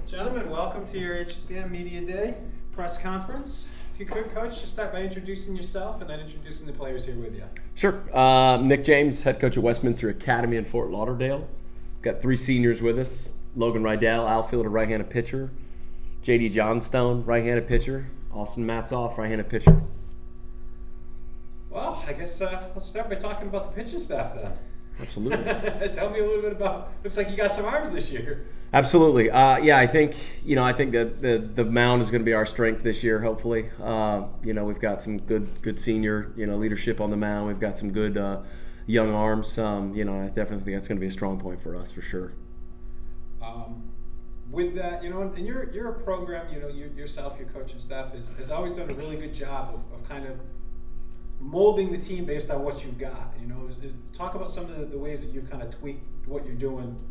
Gentlemen, welcome to your HSBM Media Day press conference. If you could, Coach, just start by introducing yourself and then introducing the players here with you. Sure. Nick James, head coach at Westminster Academy in Fort Lauderdale. Got 3 seniors with us. Logan Rydell, outfielder, right-handed pitcher. J.D. Johnstone, right-handed pitcher. Austin Matzoff, right-handed pitcher. Well, I guess let's start by talking about the pitching staff then. Absolutely. Tell me a little bit about. Looks like you got some arms this year. Absolutely. I think that the mound is going to be our strength this year. Hopefully, we've got some good senior leadership on the mound. We've got some good young arms. I definitely think that's going to be a strong point for us for sure. With that, and you're a program. Yourself, your coaching staff has always done a really good job of kind of molding the team based on what you've got. Talk about some of the ways that you've kind of tweaked what you're doing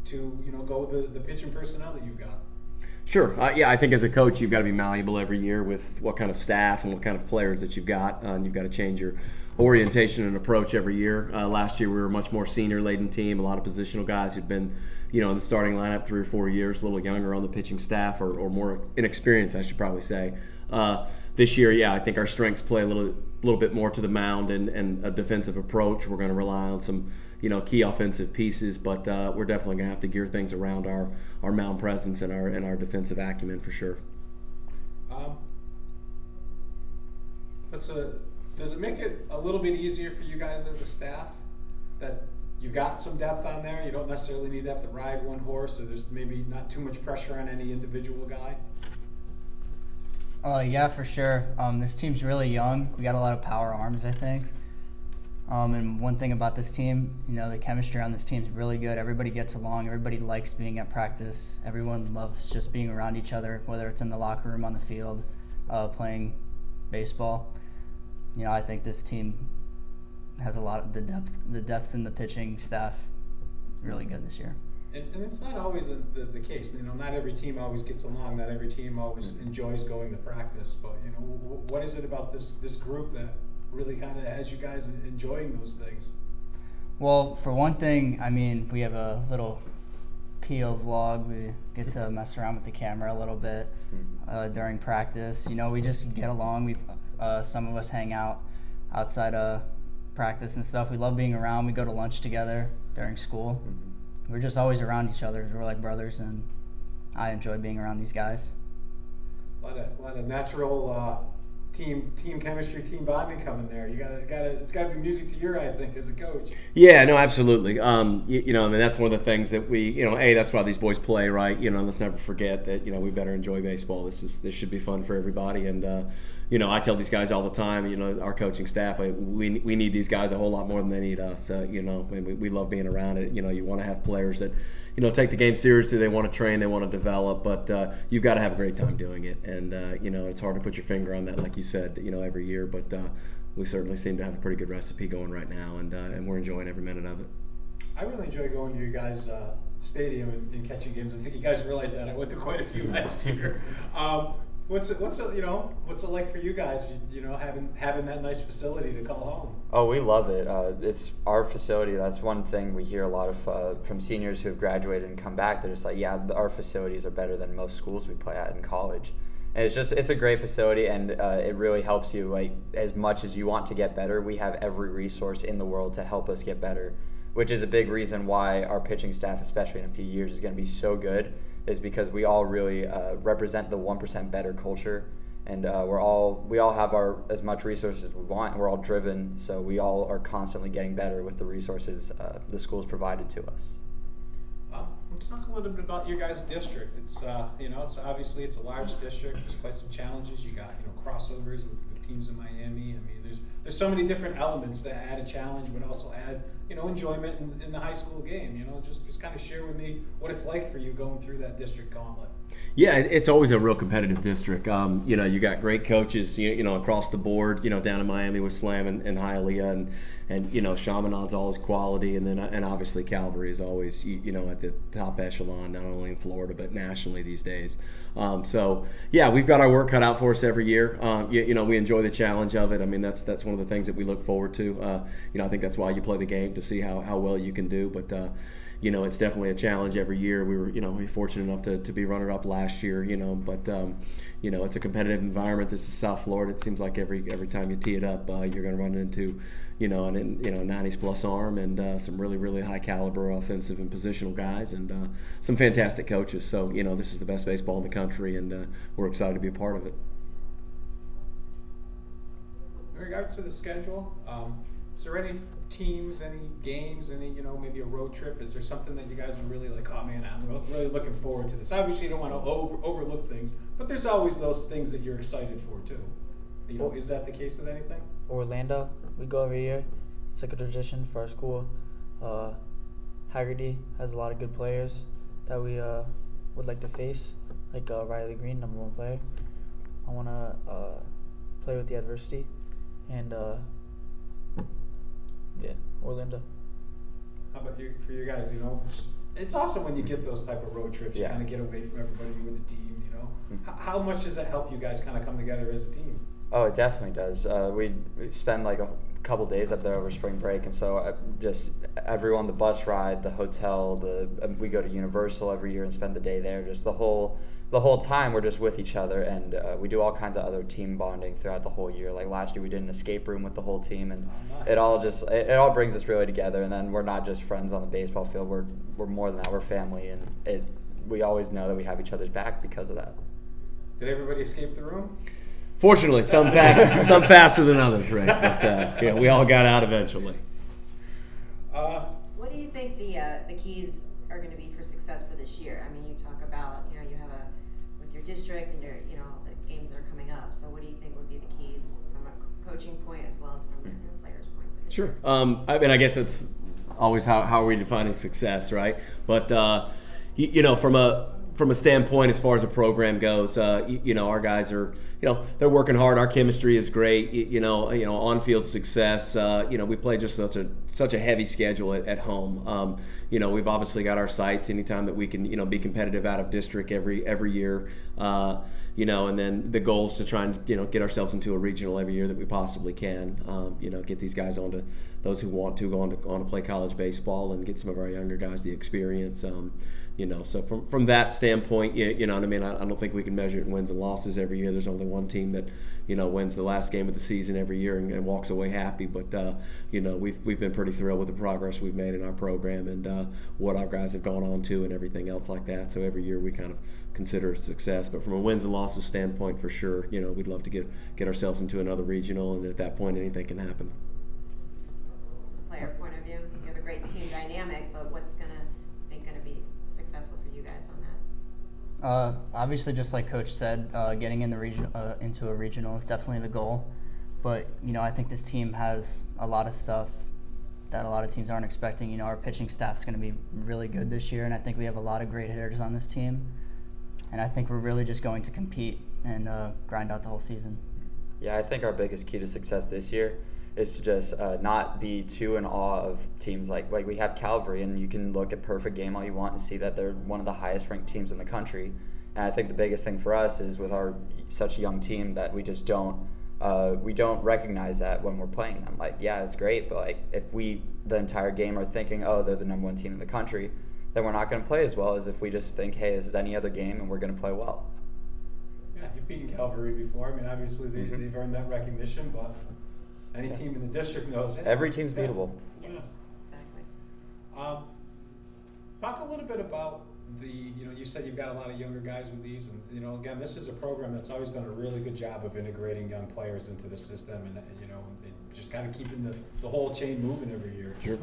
to go with the pitching personnel that you've got. Sure. I think as a coach, you've got to be malleable every year with what kind of staff and what kind of players that you've got. And you've got to change your orientation and approach every year. Last year, we were a much more senior-laden team, a lot of positional guys who'd been in the starting lineup 3 or 4 years, a little younger on the pitching staff or more inexperienced, I should probably say. This year, I think our strengths play a little bit more to the mound and a defensive approach. We're going to rely on some key offensive pieces, but we're definitely going to have to gear things around our mound presence and our defensive acumen for sure. Does it make it a little bit easier for you guys as a staff that you've got some depth on there? You don't necessarily need to have to ride one horse, so there's maybe not too much pressure on any individual guy? Yeah, for sure. This team's really young. We got a lot of power arms, I think. And one thing about this team, the chemistry on this team is really good. Everybody gets along. Everybody likes being at practice. Everyone loves just being around each other, whether it's in the locker room, on the field, playing baseball. I think this team has a lot of the depth in the pitching staff really good this year. And it's not always the case. Not every team always gets along. Not every team always enjoys going to practice. But what is it about this group that really kind of has you guys enjoying those things? Well, for one thing, we have a little PO vlog. We get to mess around with the camera a little bit during practice. We just get along. Some of us hang out outside of practice and stuff. We love being around. We go to lunch together during school. Mm-hmm. We're just always around each other. We're like brothers, and I enjoy being around these guys. A lot of natural team chemistry, team bonding coming there. It's got to be music to your eye, I think, as a coach. Yeah, no, absolutely. That's one of the things that we, that's why these boys play, right? Let's never forget that, we better enjoy baseball. This should be fun for everybody, and I tell these guys all the time, our coaching staff, we need these guys a whole lot more than they need us. We love being around it. You want to have players that, take the game seriously. They want to train, they want to develop, but you've got to have a great time doing it. And it's hard to put your finger on that, like you said, every year. But we certainly seem to have a pretty good recipe going right now, and we're enjoying every minute of it. I really enjoy going to your guys' stadium and catching games. I think you guys realize that. I went to quite a few last year. What's it like for you guys? Having that nice facility to call home. Oh, we love it. It's our facility. That's one thing we hear a lot of from seniors who have graduated and come back. They're just like, yeah, our facilities are better than most schools we play at in college. And it's a great facility, and it really helps you. Like, as much as you want to get better, we have every resource in the world to help us get better, which is a big reason why our pitching staff, especially in a few years, is going to be so good. Is because we all really represent the 1% better culture, and we all have as much resources as we want, and we're all driven, so we all are constantly getting better with the resources the school's provided to us. Let's talk a little bit about your guys' district. It's it's obviously it's a large district. There's quite some challenges. You got crossovers with teams in Miami. There's so many different elements that add a challenge, but also add enjoyment in the high school game. Just kind of share with me what it's like for you going through that district gauntlet. Yeah, it's always a real competitive district. You got great coaches, across the board. Down in Miami with Slam and Hialeah, and Chaminade's always quality, and obviously Calvary is always at the top echelon, not only in Florida but nationally these days. We've got our work cut out for us every year. We enjoy the challenge of it. That's one of the things that we look forward to. I think that's why you play the game, to see how well you can do. But it's definitely a challenge every year. We were, we were fortunate enough to be runner up last year, but it's a competitive environment. This is South Florida. It seems like every time you tee it up, you're going to run into, an 90s plus arm and some really, really high caliber offensive and positional guys and some fantastic coaches. So, this is the best baseball in the country, and we're excited to be a part of it. In regards to the schedule, is there any teams, any games, any, maybe a road trip? Is there something that you guys are really like, oh man, I'm really looking forward to this? Obviously, you don't want to overlook things, but there's always those things that you're excited for too. Is that the case with anything? Orlando, we go every year. It's like a tradition for our school. Haggerty has a lot of good players that we would like to face, like Riley Green, #1 player. I want to play with the adversity, and Orlando. How about for you guys? It's awesome when you get those type of road trips. You kind of get away from everybody with the team. How much does that help you guys kind of come together as a team? Oh, it definitely does. We spend like a couple days up there over spring break, and so just everyone, the bus ride, the hotel, we go to Universal every year and spend the day there. Just the whole time we're just with each other, and we do all kinds of other team bonding throughout the whole year. Like last year we did an escape room with the whole team, and nice. it all brings us really together. And then we're not just friends on the baseball field. We're more than that. We're family, and we always know that we have each other's back because of that. Did everybody escape the room? Fortunately, some faster than others, right? But we all got out eventually. What do you think the keys are going to be for success for this year? I mean, you talk about you have with your district and your the games that are coming up. So what do you think would be the keys from a coaching point as well as from a player's point? For this Sure. year? I guess it's always how are we defining success, right? But from a standpoint as far as a program goes, our guys are, they're working hard. Our chemistry is great. On-field success. We play just such a heavy schedule at home. We've obviously got our sights anytime that we can, be competitive out of district every year. And then the goal is to try and, get ourselves into a regional every year that we possibly can. Get these guys onto those who want to go on to play college baseball and get some of our younger guys the experience. So from that standpoint, I don't think we can measure it in wins and losses every year. There's only one team that, wins the last game of the season every year and walks away happy. But, we've been pretty thrilled with the progress we've made in our program and what our guys have gone on to and everything else like that. So every year we kind of consider it a success. But from a wins and losses standpoint, for sure, we'd love to get ourselves into another regional, and at that point anything can happen. Player point of view, you have a great team dynamic, but what's going to be successful for you guys on that? Obviously, just like Coach said, getting in the into a regional is definitely the goal. But I think this team has a lot of stuff that a lot of teams aren't expecting. Our pitching staff is going to be really good this year, and I think we have a lot of great hitters on this team. And I think we're really just going to compete and grind out the whole season. Yeah, I think our biggest key to success this year is to just not be too in awe of teams like we have Calvary, and you can look at Perfect Game all you want and see that they're one of the highest ranked teams in the country. And I think the biggest thing for us is with our such a young team that we just don't recognize that when we're playing them. Like, yeah, it's great, but like if we the entire game are thinking, oh, they're the #1 team in the country, then we're not going to play as well as if we just think, hey, this is any other game and we're going to play well. Yeah, you've beaten Calvary before. I mean, obviously they've earned that recognition, but any team in the district knows it. Every team's beatable. Yes, exactly. Talk a little bit about you said you've got a lot of younger guys with these, and again, this is a program that's always done a really good job of integrating young players into the system, and and just kind of keeping the whole chain moving every year. Sure.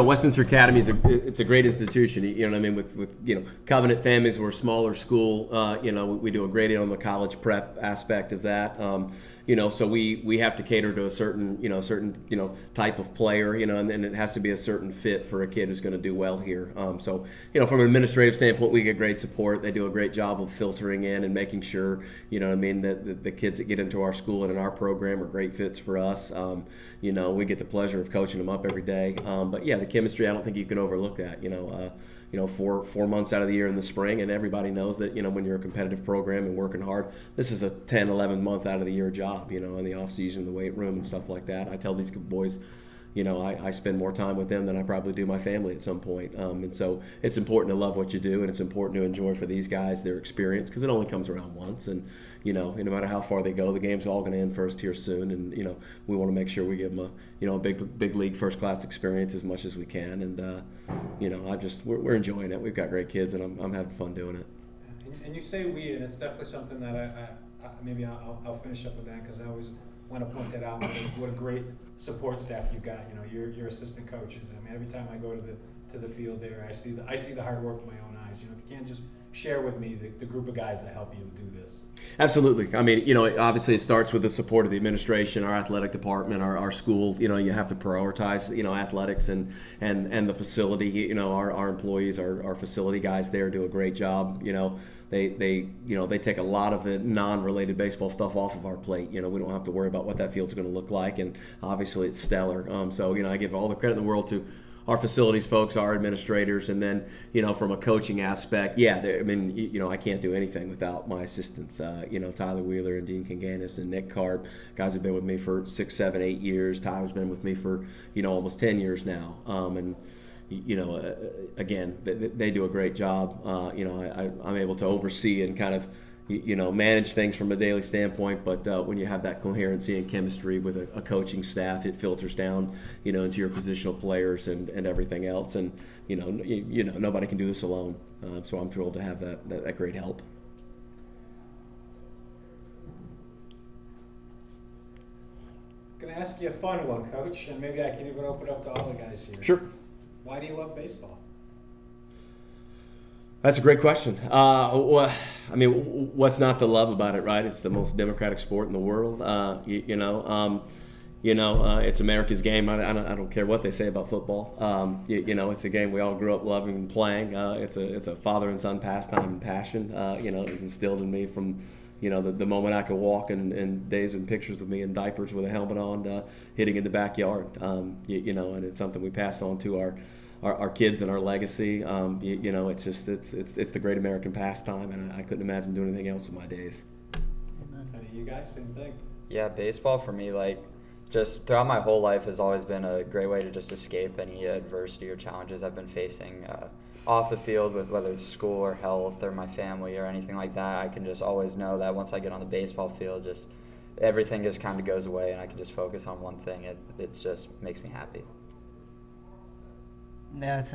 Westminster Academy it's a great institution. With Covenant families, we're a smaller school. We do a great deal on the college prep aspect of that. So we have to cater to a certain type of player, and then it has to be a certain fit for a kid who's going to do well here. From an administrative standpoint, we get great support. They do a great job of filtering in and making sure, that the kids that get into our school and in our program are great fits for us. We get the pleasure of coaching them up every day. But yeah, the chemistry, I don't think you can overlook that. 4 months out of the year in the spring, and everybody knows that, when you're a competitive program and working hard, this is a 10, 11 month out of the year job, in the off season, the weight room and stuff like that. I tell these boys, I spend more time with them than I probably do my family at some point. And so it's important to love what you do, and it's important to enjoy for these guys their experience, because it only comes around once. And no matter how far they go, the game's all going to end first here soon. And we want to make sure we give them a big league first class experience as much as we can. And we're enjoying it. We've got great kids, and I'm having fun doing it. And you say we, and it's definitely something that I maybe I'll finish up with that, because I always want to point that out. What a great support staff you've got. Your assistant coaches. I mean, every time I go to the field there, I see the hard work with my own eyes. If you can't just share with me the group of guys that help you do this. Absolutely. I mean, obviously it starts with the support of the administration, our athletic department, our school. You have to prioritize, athletics and the facility. Our employees, our facility guys there do a great job. They take a lot of the non-related baseball stuff off of our plate. We don't have to worry about what that field's going to look like, and obviously it's stellar. So I give all the credit in the world to our facilities folks, our administrators, and then from a coaching aspect, I can't do anything without my assistants. Tyler Wheeler and Dean Kinganis and Nick Karp, guys who've been with me for 6, 7, 8 years. Tyler's been with me for almost 10 years now, and again, they do a great job. I'm able to oversee and kind of manage things from a daily standpoint, but when you have that coherency and chemistry with a coaching staff, it filters down, into your positional players and everything else. And nobody can do this alone. So I'm thrilled to have that great help. I'm going to ask you a fun one, Coach, and maybe I can even open up to all the guys here. Sure. Why do you love baseball? That's a great question. What's not to love about it, right? It's the most democratic sport in the world. It's America's game. I don't care what they say about football. It's a game we all grew up loving and playing. It's a father and son pastime and passion. It was instilled in me from the moment I could walk, and days and pictures of me in diapers with a helmet on, hitting in the backyard. And it's something we pass on to our kids and our legacy. It's the great American pastime, and I couldn't imagine doing anything else with my days. Amen. You guys, same thing. Yeah, baseball for me, just throughout my whole life has always been a great way to just escape any adversity or challenges I've been facing off the field, with whether it's school or health or my family or anything like that. I can just always know that once I get on the baseball field, just everything just kind of goes away, and I can just focus on one thing. It just makes me happy. Yeah, it's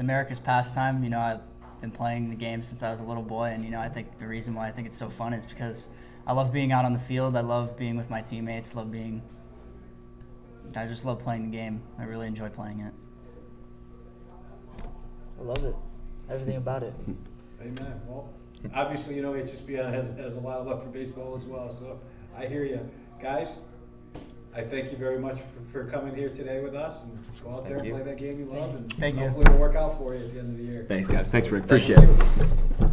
America's pastime. I've been playing the game since I was a little boy, and I think the reason why I think it's so fun is because I love being out on the field. I love being with my teammates. I just love playing the game. I really enjoy playing it. I love it. Everything about it. Amen. Well, obviously, HSBN has a lot of love for baseball as well, so I hear you. Guys, I thank you very much for coming here today with us, and go out there and play that game you love, and Thank you. hopefully it'll work out for you at the end of the year. Thanks, guys. Thanks, Rick. Appreciate it.